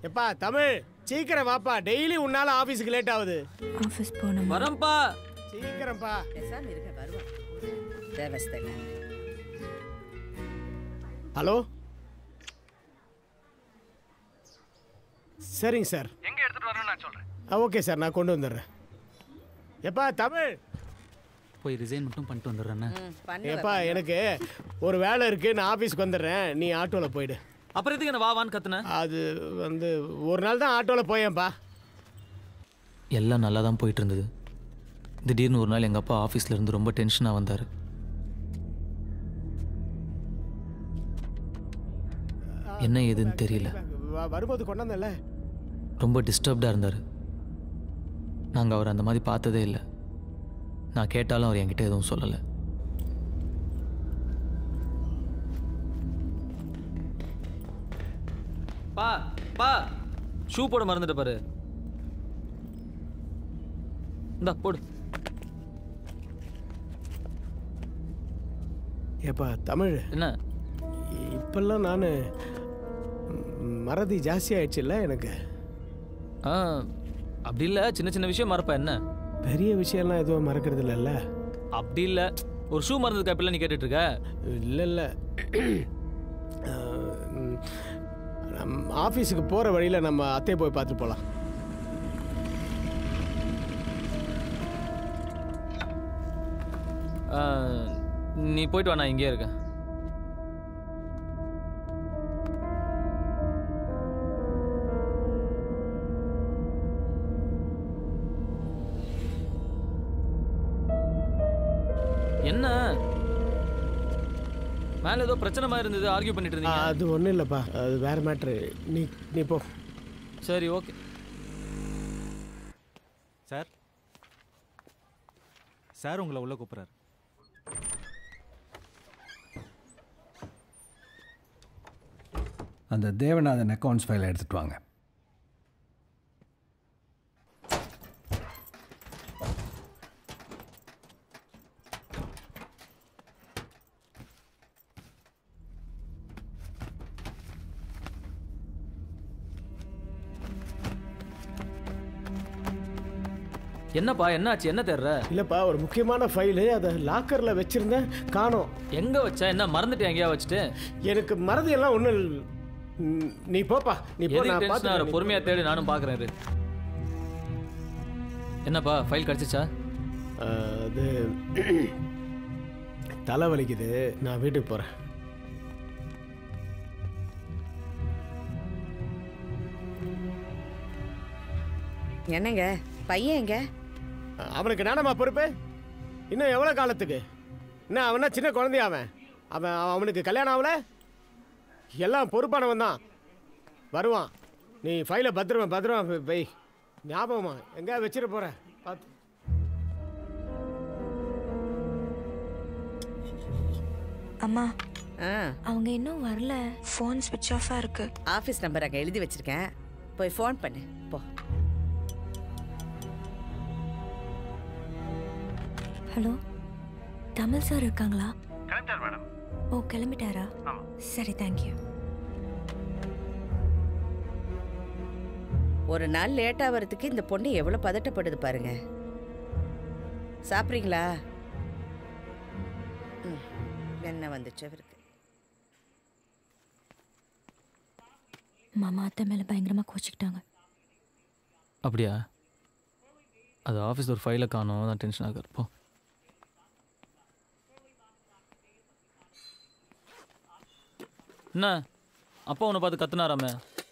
எப்பா தமிழ் சீக்கிரம் வாப்பா, டெய்லி உன்னால ஆபீஸ்க்கு லேட் ஆகுது. ஆஃபீஸ் போகணும். வரேன்ப்பா. சீக்கிரம்ப்பா. பேசாம இருங்க, வருவான். தேவஸ்தல. ஹலோ, சரிங்க சார். எங்க எடுத்துட்டு வரணும்னு நான் சொல்றேன். ஓகே சார், நான் கொண்டு வந்துடுறேன். எப்பா தமிழ் போய் ரிசைன் மட்டும் பண்ணிட்டு வந்துடுறேண்ணே. எப்பா எனக்கு ஒரு வேலை இருக்கு, நான் ஆஃபீஸ்க்கு வந்துடுறேன், நீ ஆட்டோவில் போயிடு. அப்புறம் எதுக்கு என்ன வாவான்னு கத்துனேன்? அது வந்து ஒரு நாள் தான் ஆட்டோவில் போயேன்ப்பா. எல்லாம் நல்லா தான் போயிட்டு இருந்தது. திடீர்னு ஒரு நாள் எங்கள் அப்பா ஆஃபீஸில் இருந்து ரொம்ப டென்ஷனாக வந்தார். என்ன ஏதுன்னு தெரியல. வரும்போது கொண்டாந்தல ரொம்ப டிஸ்டர்ப்டாக இருந்தார். நாங்கள் அவர் அந்த மாதிரி பார்த்ததே இல்லை. நான் கேட்டாலும் அவர் என்கிட்ட எதுவும் சொல்லலை. பா பா ஷூ போட மறந்துட்டு பாரு. இந்தா போடு. ஏப்பா தமிழ், என்ன இப்பெல்லாம் நான் மறதி ஜாஸ்தி ஆயிடுச்சுல்ல எனக்கு. அப்படி இல்லை, சின்ன சின்ன விஷயம் மறப்பா. என்ன பெரிய விஷயம்லாம் எதுவும் மறக்கிறது இல்லைல்ல? அப்படி இல்லை, ஒரு ஷூ மறந்ததுக்கு அப்படிலாம் நீ கேட்டுட்டு இருக்க? இல்லை இல்லை, ஆஃபீஸுக்கு போகிற வழியில் நம்ம அத்தையை போய் பார்த்துட்டு போகலாம். நீ போயிட்டு வா, நான் இங்கே இருக்கேன். என்ன மேலே ஏதோ பிரச்சனை மாதிரி இருந்தது, ஆர்கியூ பண்ணிட்டு இருந்தீங்க? அது ஒன்றும் இல்லைப்பா, அது வேறு மேட்ரு. நீ போ. சரி, ஓகே. சார் சார் உங்களை உள்ள கூப்பிட்றாரு. அந்த தேவநாதன் அக்கௌண்ட்ஸ் ஃபைலை எடுத்துகிட்டு வாங்க. என்னப்பா, என்னாச்சு? என்ன தேடுற? இல்லைப்பா, ஒரு முக்கியமான ஃபைலு, அதை லாக்கரில் வச்சுருந்தேன், காணோம். எங்கே வச்சா? என்ன மறந்துட்டேன் எங்கேயா வச்சுட்டு? எனக்கு மறதி எல்லாம் ஒன்றும். நீ போப்பா, நீ போ. நான் பார்த்து பொறுமையாக தேடி நானும் பார்க்குறேன். என்னப்பா, ஃபைல் கிடச்சிச்சா? அது தலை வலிக்குது, நான் வீட்டுக்கு போகிறேன். என்னங்க பையன் எங்க? அவனுக்கு நானம்மா பொறுப்பு. இன்னும் எவ்வளோ காலத்துக்கு? என்ன அவனா சின்ன குழந்தையா? அவனுக்கு கல்யாணம் ஆகல. எல்லாம் பொறுப்பானவன் தான், வருவான். நீ ஃபைலை பத்திரமா வை, ஞாபகமா எங்கேயா வச்சிட போற பார்த்து. அம்மா, அவங்க இன்னும் வரல. ஃபோன் ஸ்விட்ச் ஆஃபாக இருக்கு. ஆஃபீஸ் நம்பர் அங்கே எழுதி வச்சிருக்கேன், போய் ஃபோன் பண்ணு போ. ஹலோ, தமிழ் சார் இருக்காங்களா? கிளம்பிட்டார் மேடம். ஓ, கிளம்பிட்டாரா? சரி, தேங்க்யூ. ஒரு நாள் லேட்டா வரதுக்கு இந்த பொண்ணு எவ்வளவு பதட்டப்படுது பாருங்க. சாப்பிட்றீங்களா? என்ன வந்துச்சு அவருக்கு? மாமா அத்தை மேலே பயங்கரமாக கோச்சிக்கிட்டாங்க. அப்படியா? அது ஆஃபீஸ் ஒரு ஃபைலை காணோம், தான் டென்ஷன் ஆகுது. போ. என்ன அப்பா உன்னை பார்த்து கத்துனாராமே?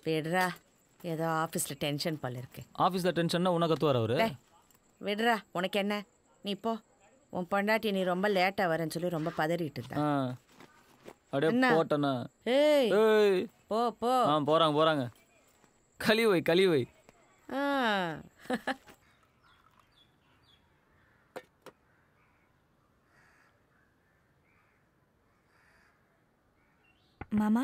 விடுறா, ஏதோ ஆஃபீஸில் டென்ஷன் போல இருக்கு. ஆஃபீஸில் டென்ஷன்னா உன்னை கத்துவார் அவரு? விடுறா, உனக்கு என்ன? நீ போ. உன் பொண்டாட்டி நீ ரொம்ப லேட்டாக வரேன்னு சொல்லி ரொம்ப பதறிட்டு இருந்தா. அப்படியே போட்டேண்ணா. ஏய் போ போ. போகிறாங்க. கழி வை. மாமா,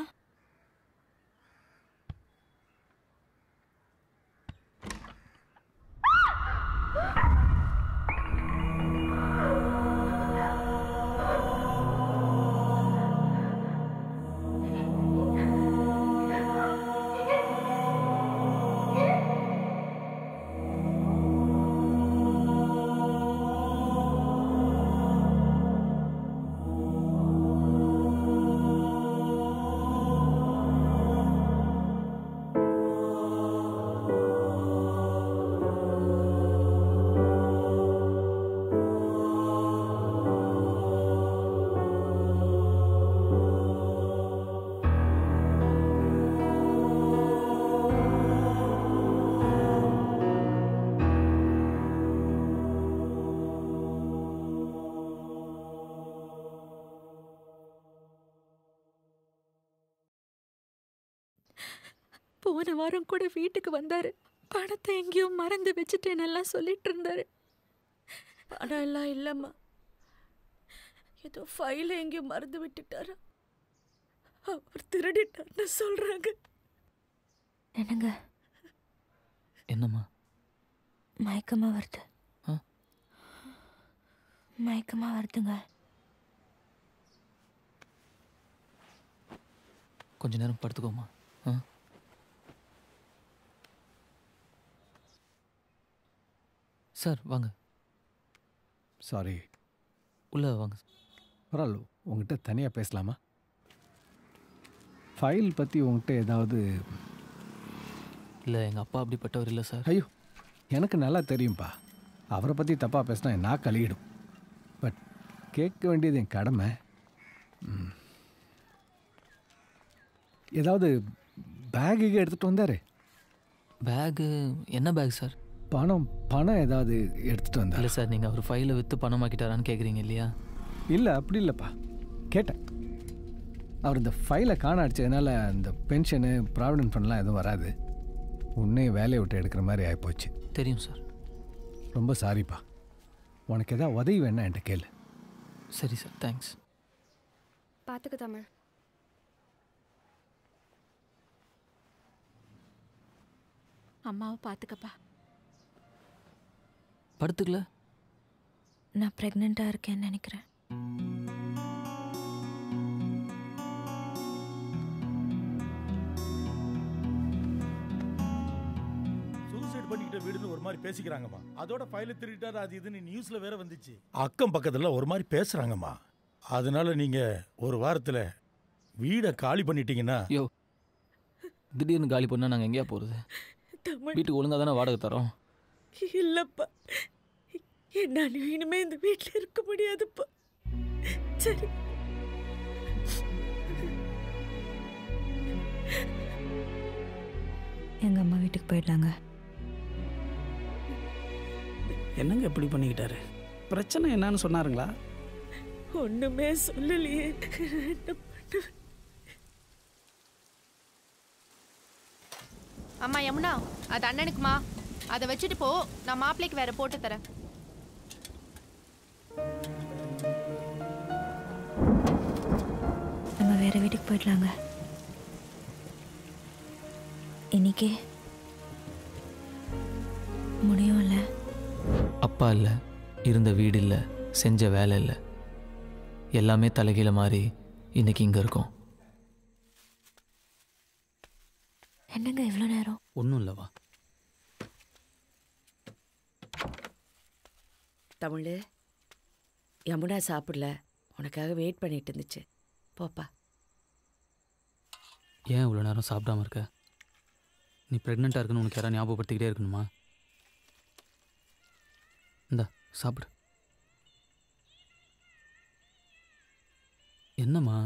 போன வாரம் கூட வீட்டுக்கு வந்தாரு. பணத்தை எங்கேயோ மறந்து வச்சுட்டேன்னெல்லாம் சொல்லிட்டு இருந்தாரு. பணம் எல்லாம் இல்லைம்மா, ஏதோ ஃபைல எங்கேயோ மறந்து விட்டுட்டாரா. அவர் திருடிட்டார்னு சொல்றாங்க. என்னங்க என்னம்மா? மயக்கமா வருது. மயக்கமா வருதுங்க. கொஞ்ச நேரம் படுத்துக்கோமா. சார் வாங்க. சாரி. உள்ளே வாங்க. பரவாயில்ல, உங்ககிட்ட தனியாக பேசலாமா? ஃபைல் பற்றி உங்ககிட்ட ஏதாவது? இல்லை, எங்கள் அப்பா அப்படிப்பட்டவர் இல்லை சார். ஐயோ, எனக்கு நல்லா தெரியும்ப்பா. அவரை பற்றி தப்பாக பேசினா நான் கழியிடும். பட் கேட்க வேண்டியது என் கடமை. ஏதாவது பேகு எடுத்துகிட்டு வந்தார்? பேகு? என்ன பேக் சார்? பணம் ஏதாவது எடுத்துகிட்டு வந்தார்? இல்லை சார், நீங்கள் அவர் ஃபைலை விற்று பணமாக்கிட்டாரான்னு கேட்குறீங்க இல்லையா? இல்லை, அப்படி இல்லைப்பா. கேட்டேன். அவர் இந்த ஃபைலை காண அடிச்சதுனால இந்த பென்ஷனு ப்ராவிடென்ட் ஃபண்ட்லாம் எதுவும் வராது. உன்னையும் வேலையை விட்டு எடுக்கிற மாதிரி ஆகிப்போச்சு. தெரியும் சார். ரொம்ப சாரிப்பா. உனக்கு எதாவது உதவி வேணா என்கிட்ட கேளு. சரி சார், தேங்க்ஸ். பார்த்துக்க தமிழ். அம்மாவை பார்த்துக்கப்பா. படுத்துக்கல? நான் ப்ரெக்னெண்ட்டாக இருக்கேன்னு நினைக்கிறேன். சூசைட் பண்ணிக்கிட்ட வீடுன்னு ஒரு மாதிரி பேசிக்கிறாங்கம்மா. அதோட ஃபைல திருட்டாரு அது இதுன்னு நியூஸ்ல வேற வந்துச்சு. அக்கம் பக்கத்துல ஒரு மாதிரி பேசுறாங்கம்மா. அதனால நீங்க ஒரு வாரத்துல வீடை காலி பண்ணிட்டீங்கன்னா. யோ, திடீர்னு காலி பண்ணால் நாங்கள் எங்கேயா போகிறது? வீட்டுக்கு ஒழுங்காக தானே வாடகை தரோம். இல்லப்பா, என்னால் இனிமே இந்த வீட்டில் இருக்க முடியாதுப்பா. சரி, எங்கள் அம்மா வீட்டுக்கு போயிடலாங்க. என்னங்க இப்படி பண்ணிக்கிட்டாரு? பிரச்சனை என்னன்னு சொன்னாருங்களா? ஒண்ணுமே சொல்லலையே. அம்மா யமுனா, அது அண்ணனுக்குமா, அதை வச்சுட்டு போ. நான் மாப்பிள்ளைக்கு வேற போட்டு தரேன். நம்ம வேற வீட்டுக்கு போயிடலாங்க. இன்னைக்கே முடியும்ல? அப்பா இல்லை, இருந்த வீடு இல்லை, செஞ்ச வேலை இல்லை, எல்லாமே தலைகீழ மாறி இன்னைக்கு இங்கே இருக்கோம். என்னங்க இவ்வளோ நேரம்? ஒன்றும் இல்லைவா. தமிழ், யமுனா சாப்பிடல, உனக்காக வெயிட் பண்ணிட்டு இருந்துச்சு. போப்பா. ஏன் இவ்வளோ நேரம் சாப்பிடாம இருக்க? நீ ப்ரெக்னெண்ட்டாக இருக்குன்னு உனக்கு யாராவது ஞாபகப்படுத்திக்கிட்டே இருக்கணுமா? இந்தா சாப்பிடு. என்னம்மா?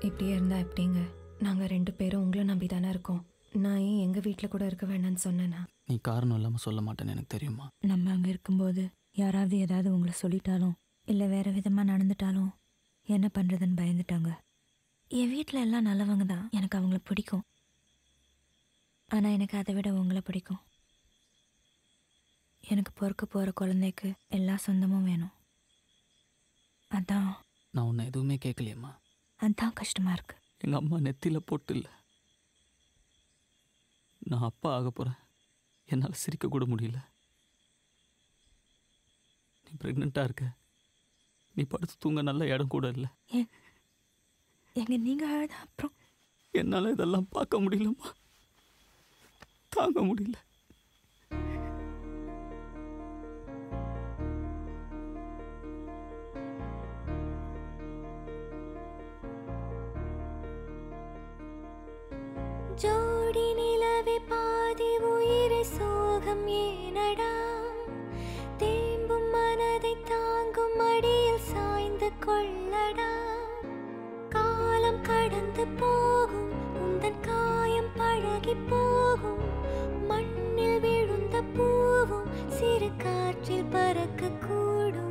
இப்படியே இருந்தா எப்படிங்க? நாங்கள் 2 பேரும் உங்களை நம்பி தானே இருக்கோம். நான் ஏன் எங்கள் வீட்டில் கூட இருக்க வேணான்னு சொன்னேன்னா? நீ காரணம் இல்லாமல் சொல்ல மாட்டேன்னு எனக்கு தெரியுமா? நம்ம அங்கே இருக்கும்போது யாராவது ஏதாவது உங்களை சொல்லிட்டாலும் இல்லை வேறு விதமாக நடந்துட்டாலும் என்ன பண்ணுறதுன்னு பயந்துட்டாங்க. என் வீட்டில் எல்லாம் நல்லவங்க தான், எனக்கு அவங்கள பிடிக்கும். ஆனால் எனக்கு அதை விட உங்களை பிடிக்கும். எனக்கு பொறுக்க போகிற குழந்தைக்கு எல்லா சொந்தமும் வேணும். அதான். நான் உன்னை எதுவுமே கேட்கலையம்மா. அதுதான் கஷ்டமாக இருக்கு. எங்கள் அம்மா நெத்தியில் போட்டு இல்லை. நான் அப்பா ஆக போகிறேன். என்னால் சிரிக்க கூட முடியல. நீ ப்ரெக்னெண்ட்டாக இருக்க. நீ படுத்து தூங்க நல்ல இடம் கூட இல்லை. எங்க நீங்கள் அழுத அப்புறம் என்னால் இதெல்லாம் பார்க்க முடியலம்மா, தாங்க முடியல. ஜோடி நிலவே பாதி உயிரை சோகம் ஏனடா தேம்பும் மனதை தான் கொள்ளடா. காலம் கடந்து போகும், உந்தன் காயம் பழகி போகும். மண்ணில் விழுந்த பூவும் சிறு காற்றில் பறக்க கூடும்.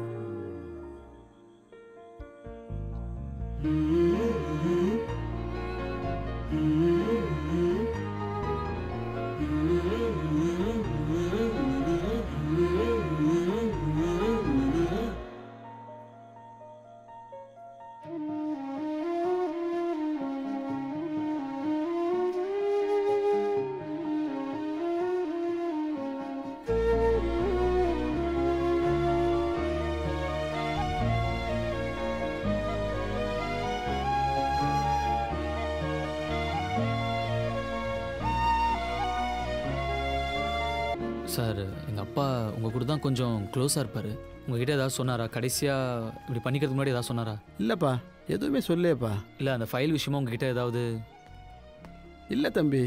சார், எங்கள் அப்பா உங்கள் கூட தான் கொஞ்சம் க்ளோஸாக இருப்பார். உங்ககிட்ட ஏதாவது சொன்னாரா? கடைசியாக இப்படி பண்ணிக்கிறதுக்கு முன்னாடி ஏதாவது சொன்னாரா? இல்லைப்பா, எதுவுமே சொல்லேப்பா. இல்லை, அந்த ஃபைல் விஷயமா உங்ககிட்ட ஏதாவது? இல்லை தம்பி.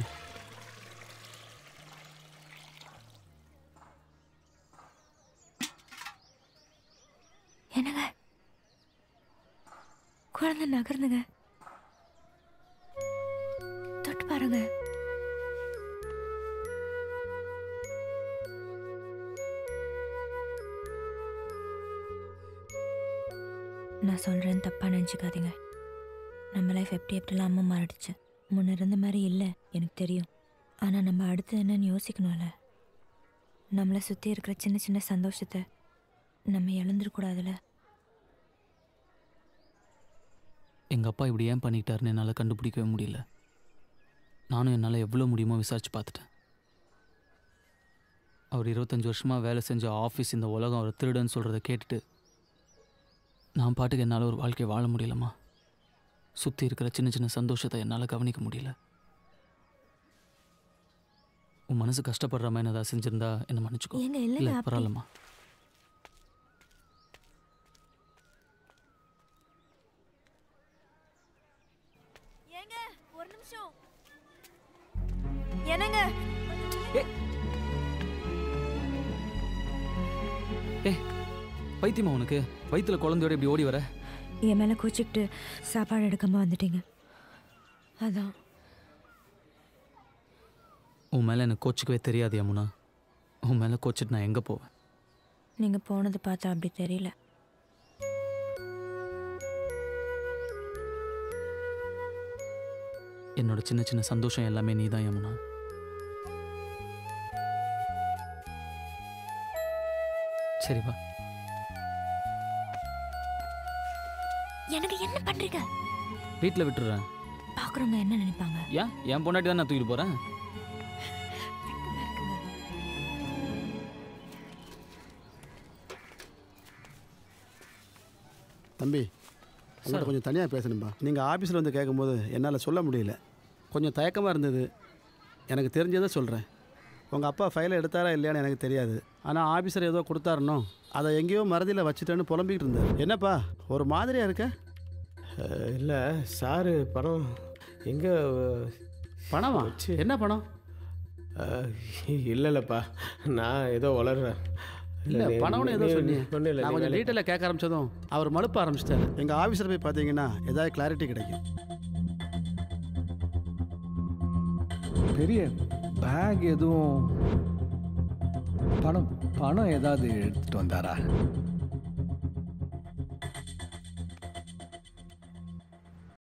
என்னங்க குழந்தை நகர்ந்துங்க, தொட்டு பாருங்க. நான் சொல்கிறேன்னு தப்பாக நினச்சிக்காதீங்க. நம்ம லைஃப் எப்படிலாம் அம்மா மாறிடுச்சு. முன்ன இருந்த மாதிரி இல்லை எனக்கு தெரியும். ஆனால் நம்ம அடுத்து என்னன்னு யோசிக்கணும்ல. நம்மளை சுற்றி இருக்கிற சின்ன சின்ன சந்தோஷத்தை நம்ம இழந்துடக்கூடாதுல்ல. எங்கள் அப்பா இப்படி ஏன் பண்ணிக்கிட்டாருன்னு என்னால் கண்டுபிடிக்கவே முடியல. நானும் என்னால் எவ்வளோ முடியுமோ விசாரிச்சு பார்த்துட்டேன். அவர் 25 வருஷமாக வேலை செஞ்ச ஆஃபீஸ், இந்த உலகம் அவர் திருடன்னு சொல்கிறத கேட்டுட்டு நான் பாட்டுக்கு என்னால் ஒரு வாழ்க்கையை வாழ முடியலம்மா. சுற்றி இருக்கிற சின்ன சின்ன சந்தோஷத்தை என்னால் கவனிக்க முடியல. உன் மனசு கஷ்டப்படுற மாதிரி ஏதாவது செஞ்சுருந்தா என்னை மன்னிச்சுக்கோ. இல்லை, பரவாயில்லம்மா. ஒரு நிமிஷம். என்னங்க? பைத்தியமா உனக்கு? வயிற்றுல குழந்தையோட இப்படி ஓடி வர? என் மேலே கோச்சிக்கிட்டு சாப்பாடு எடுக்காம வந்துட்டீங்க, அதான். உன் மேலே எனக்கு கோச்சிக்கவே தெரியாது யமுனா. உன் மேலே கோச்சிட்டு நான் எங்கே போவேன்? நீங்கள் போனது பார்த்தா அப்படி தெரியல. என்னோட சின்ன சின்ன சந்தோஷம் எல்லாமே நீ தான் யமுனா. சரி வா. எனக்கு என்ன பண்றீங்க? வீட்டில் விட்டுறேன். பார்க்குறவங்க என்ன நினைப்பாங்க? ஏன் என் பொண்டாட்டி தான் நான் தூக்கிட்டு போகிறேன். தம்பி, சார் கொஞ்சம் தனியாக பேசணும்பா. நீங்கள் ஆஃபீஸில் வந்து கேட்கும்போது என்னால் சொல்ல முடியல. கொஞ்சம் தயக்கமாக இருந்தது. எனக்கு தெரிஞ்சதை சொல்கிறேன். உங்கள் அப்பா ஃபைலை எடுத்தாரா இல்லையான்னு எனக்கு தெரியாது. ஆனால் ஆஃபீஸர் ஏதோ கொடுத்தாருனோ அதை எங்கேயோ மறதியில் வச்சுட்டேன்னு புலம்பிக்கிட்டு இருந்தார். என்னப்பா ஒரு மாதிரியாக இருக்க? இல்லை சாரு, பணம் எங்கே? பணமா? என்ன பணம்? இல்லைல்லப்பா, நான் ஏதோ வளர்றேன். இல்லை பணம்னு ஏதோ சொன்னீங்க. நான் கொஞ்சம் டீட்டெயிலாக கேட்க ஆரம்பித்ததும் அவர் மழுப்ப ஆரம்பிச்சிட்டாரு. எங்கள் ஆஃபீஸில் போய் பார்த்தீங்கன்னா ஏதாவது கிளாரிட்டி கிடைக்கும். பெரிய பேக் எதுவும் பணம் ஏதாவது எடுத்துகிட்டு வந்தாரா?